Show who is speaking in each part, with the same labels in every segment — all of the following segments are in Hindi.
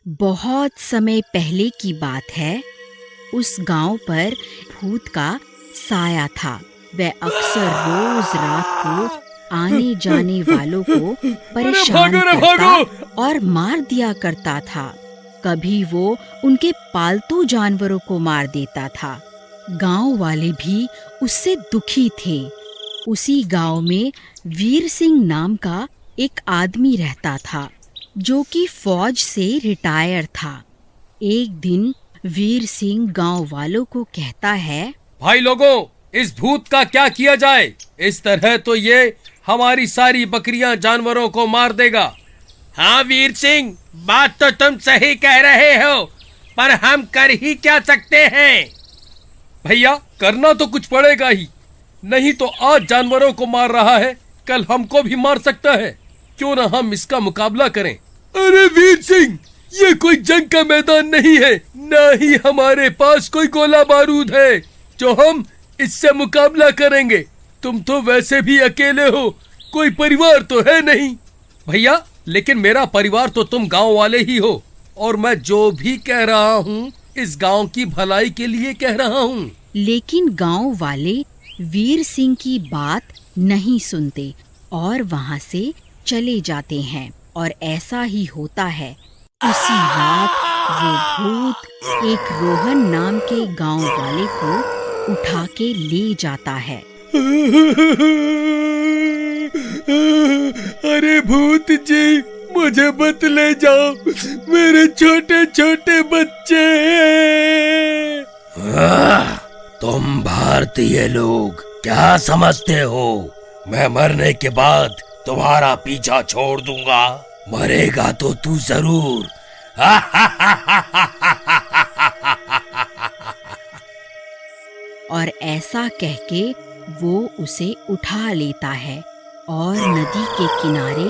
Speaker 1: बहुत समय पहले की बात है। उस गांव पर भूत का साया था। वह अक्सर रोज रात को आने जाने वालों को परेशान करता और मार दिया करता था। कभी वो उनके पालतू जानवरों को मार देता था। गांव वाले भी उससे दुखी थे। उसी गांव में वीर सिंह नाम का एक आदमी रहता था, जो कि फौज से रिटायर था। एक दिन वीर सिंह गांव वालों को कहता है,
Speaker 2: भाई लोगों, इस भूत का क्या किया जाए? इस तरह तो ये हमारी सारी बकरियां जानवरों को मार देगा।
Speaker 3: हाँ वीर सिंह, बात तो तुम सही कह रहे हो, पर हम कर ही क्या सकते हैं?
Speaker 2: भैया, करना तो कुछ पड़ेगा ही। नहीं तो आज जानवरों को मार रहा है, कल हमको भी मार सकता है। क्यों ना हम इसका मुकाबला करें। अरे वीर सिंह, ये कोई जंग का मैदान नहीं है, ना ही हमारे पास कोई गोला बारूद है जो हम इससे मुकाबला करेंगे। तुम तो वैसे भी अकेले हो, कोई परिवार तो है नहीं। भैया, लेकिन मेरा परिवार तो तुम गांव वाले ही हो, और मैं जो भी कह रहा हूँ इस गांव की भलाई के लिए कह रहा हूँ।
Speaker 1: लेकिन गांव वाले वीर सिंह की बात नहीं सुनते और वहाँ से चले जाते हैं। और ऐसा ही होता है। उसी रात वो भूत एक रोहन नाम के गांव वाले को उठा के ले जाता है।
Speaker 2: अरे भूत जी, मुझे मत ले जाओ, मेरे छोटे छोटे बच्चे हैं।
Speaker 3: तुम भारतीय लोग क्या समझते हो? मैं मरने के बाद तुम्हारा पीछा छोड़ दूंगा। मरेगा तो तू जरूर।
Speaker 1: और ऐसा कह के वो उसे उठा लेता है और नदी के किनारे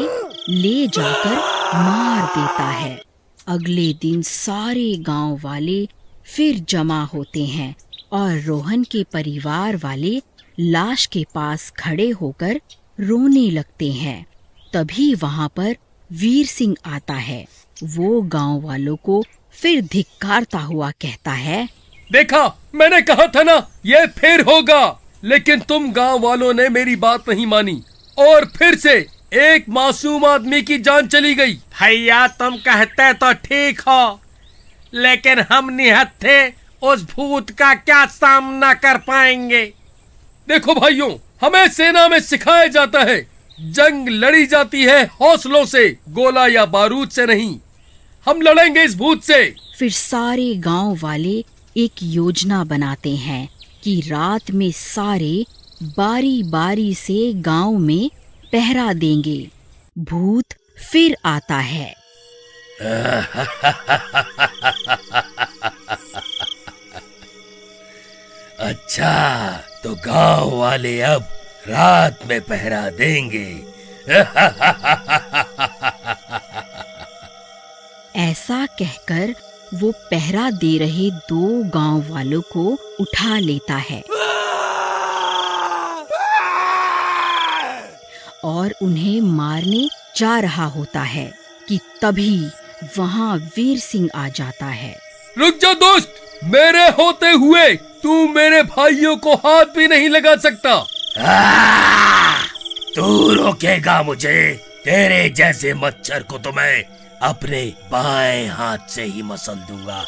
Speaker 1: ले जाकर मार देता है। अगले दिन सारे गांव वाले फिर जमा होते हैं और रोहन के परिवार वाले लाश के पास खड़े होकर रोने लगते हैं। तभी वहां पर वीर सिंह आता है। वो गांव वालों को फिर धिक्कारता हुआ कहता है,
Speaker 2: देखा, मैंने कहा था ना, ये फिर होगा। लेकिन तुम गांव वालों ने मेरी बात नहीं मानी और फिर से एक मासूम आदमी की जान चली गई।
Speaker 3: भैया, तुम कहते तो ठीक हो, लेकिन हम निहत्थे उस भूत का क्या सामना कर पाएंगे?
Speaker 2: देखो भाइयों, हमें सेना में सिखाया जाता है, जंग लड़ी जाती है हौसलों से, गोला या बारूद से नहीं। हम लड़ेंगे इस भूत से।
Speaker 1: फिर सारे गांव वाले एक योजना बनाते हैं कि रात में सारे बारी बारी से गांव में पहरा देंगे। भूत फिर आता है।
Speaker 3: अच्छा, तो गांव वाले अब रात में पहरा देंगे।
Speaker 1: ऐसा कहकर वो पहरा दे रहे दो गांव वालों को उठा लेता है और उन्हें मारने जा रहा होता है कि तभी वहाँ वीर सिंह आ जाता है।
Speaker 2: रुक जा दोस्त, मेरे होते हुए तू मेरे भाइयों को हाथ भी नहीं लगा सकता।
Speaker 3: तू रोकेगा मुझे? तेरे जैसे मच्छर को तो मैं अपने बाएं हाथ से ही मसल दूंगा।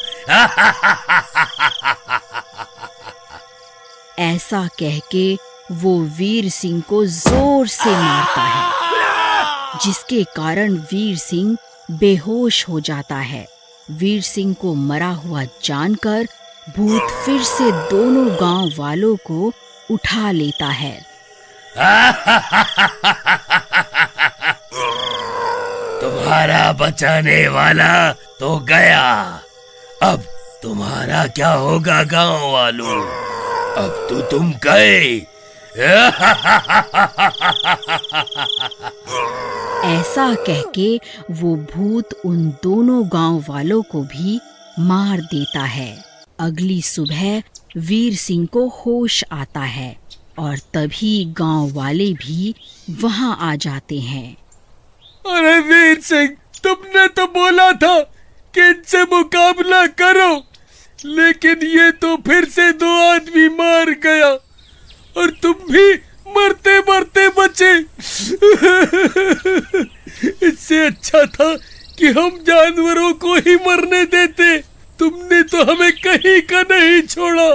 Speaker 1: ऐसा कह के वो वीर सिंह को जोर से मारता है, जिसके कारण वीर सिंह बेहोश हो जाता है। वीर सिंह को मरा हुआ जानकर भूत फिर से दोनों गांव वालों को उठा लेता है।
Speaker 3: तुम्हारा बचाने वाला तो गया, अब तुम्हारा क्या होगा गांव वालों? अब तो तुम गए।
Speaker 1: ऐसा कह के वो भूत उन दोनों गांव वालों को भी मार देता है। अगली सुबह वीर सिंह को होश आता है और तभी गांव वाले भी वहां आ जाते हैं।
Speaker 2: अरे वीर सिंह, तुमने तो बोला था कि इनसे मुकाबला करो, लेकिन ये तो फिर से 2 आदमी मार गया और तुम भी मरते मरते बचे। इससे अच्छा था कि हम जानवरों को ही मरने देते। तुमने तो हमें कहीं का नहीं छोड़ा।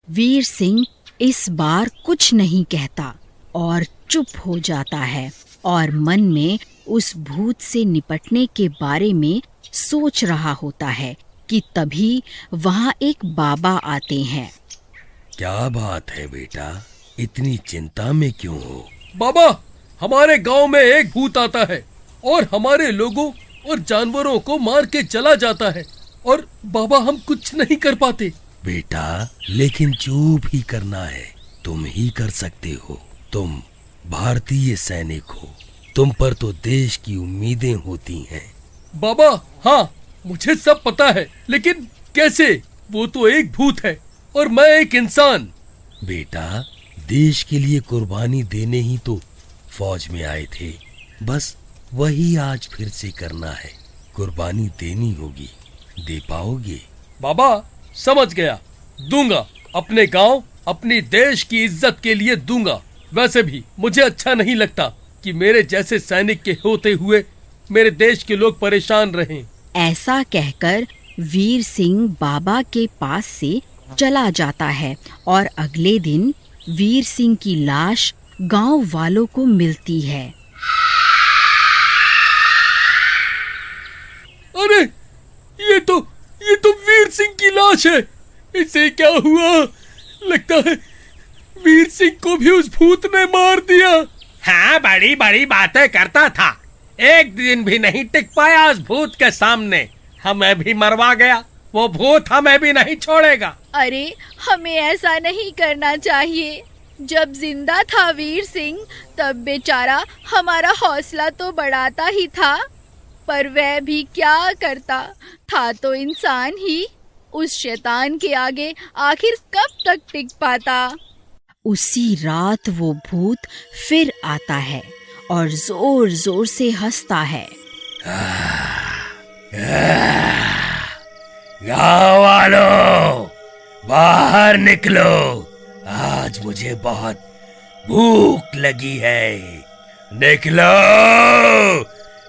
Speaker 1: वीर सिंह इस बार कुछ नहीं कहता और चुप हो जाता है और मन में उस भूत से निपटने के बारे में सोच रहा होता है कि तभी वहाँ एक बाबा आते हैं।
Speaker 3: क्या बात है बेटा, इतनी चिंता में क्यों हो?
Speaker 2: बाबा, हमारे गांव में एक भूत आता है और हमारे लोगों और जानवरों को मार के चला जाता है और बाबा हम कुछ नहीं कर पाते।
Speaker 3: बेटा, लेकिन जो भी करना है तुम ही कर सकते हो। तुम भारतीय सैनिक हो, तुम पर तो देश की उम्मीदें होती हैं।
Speaker 2: बाबा, हाँ मुझे सब पता है, लेकिन कैसे? वो तो एक भूत है और मैं एक इंसान।
Speaker 3: बेटा, देश के लिए कुर्बानी देने ही तो फौज में आए थे। बस वही आज फिर से करना है। कुर्बानी देनी होगी। दे पाओगे?
Speaker 2: बाबा समझ गया, दूंगा। अपने गांव, अपनी देश की इज्जत के लिए दूंगा। वैसे भी मुझे अच्छा नहीं लगता कि मेरे जैसे सैनिक के होते हुए मेरे देश के लोग परेशान रहें।
Speaker 1: ऐसा कहकर वीर सिंह बाबा के पास से चला जाता है और अगले दिन वीर सिंह की लाश गांव वालों को मिलती है।
Speaker 2: अरे ये तो वीर सिंह की लाश है। इसे क्या हुआ? लगता है वीर सिंह को भी उस भूत ने मार दिया।
Speaker 4: हाँ, बड़ी बड़ी बातें करता था, एक दिन भी नहीं टिक पाया उस भूत के सामने। हमें भी मरवा गया, वो भूत हमें भी नहीं छोड़ेगा।
Speaker 5: अरे हमें ऐसा नहीं करना चाहिए। जब जिंदा था वीर सिंह तब बेचारा हमारा हौसला तो बढ़ाता ही था, पर वह भी क्या करता था, तो इंसान ही। उस शैतान के आगे आखिर कब तक टिक पाता।
Speaker 1: उसी रात वो भूत फिर आता है और जोर जोर से हंसता है।
Speaker 3: गाँव वालों, बाहर निकलो, आज मुझे बहुत भूख लगी है। निकलो,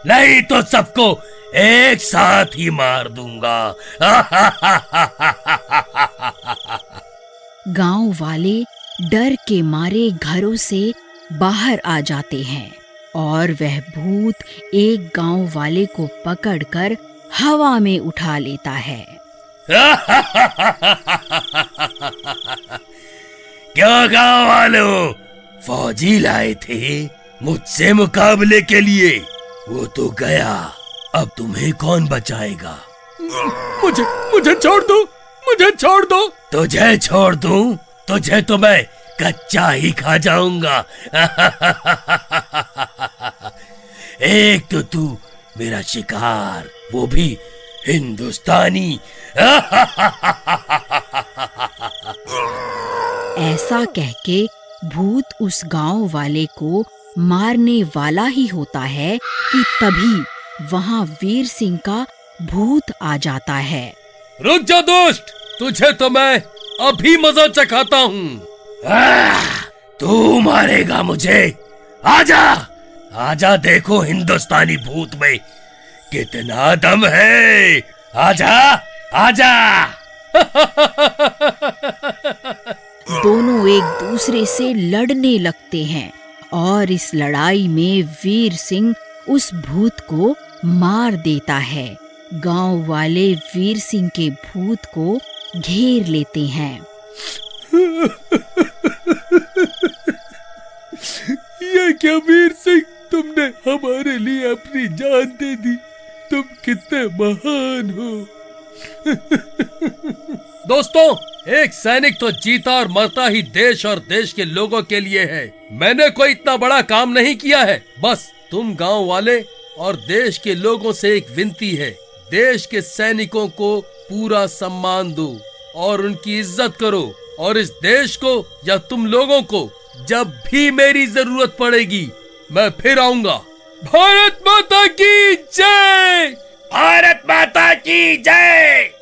Speaker 3: नहीं तो सबको एक साथ ही मार दूंगा।
Speaker 1: गांव वाले डर के मारे घरों से बाहर आ जाते हैं और वह भूत एक गांव वाले को पकड़कर हवा में उठा लेता है।
Speaker 3: क्यों गाँव वालों, फौजी लाए थे मुझसे मुकाबले के लिए? वो तो गया, अब तुम्हें कौन बचाएगा?
Speaker 2: मुझे छोड़ दो, मुझे छोड़ दो।
Speaker 3: तुझे छोड़ दूं? तुझे तो मैं कच्चा ही खा जाऊंगा। एक तो तू मेरा शिकार, वो भी हिंदुस्तानी।
Speaker 1: ऐसा कहके भूत उस गांव वाले को मारने वाला ही होता है कि तभी वहां वीर सिंह का भूत आ जाता है।
Speaker 2: रुक जा दोस्त, तुझे तो मैं अभी मजा चखाता हूँ।
Speaker 3: तू मारेगा मुझे? आजा, आजा, देखो हिंदुस्तानी भूत में कितना दम है। आजा, आजा।
Speaker 1: दोनों एक दूसरे से लड़ने लगते हैं और इस लड़ाई में वीर सिंह उस भूत को मार देता है। गांव वाले वीर सिंह के भूत को घेर लेते हैं।
Speaker 2: ये क्या वीर सिंह, तुमने हमारे लिए अपनी जान दे दी। तुम कितने महान हो। दोस्तों, एक सैनिक तो जीता और मरता ही देश और देश के लोगों के लिए है। मैंने कोई इतना बड़ा काम नहीं किया है। बस तुम गांव वाले और देश के लोगों से एक विनती है, देश के सैनिकों को पूरा सम्मान दो और उनकी इज्जत करो, और इस देश को या तुम लोगों को जब भी मेरी जरूरत पड़ेगी मैं फिर आऊंगा। भारत माता की जय।
Speaker 3: भारत
Speaker 4: की जय।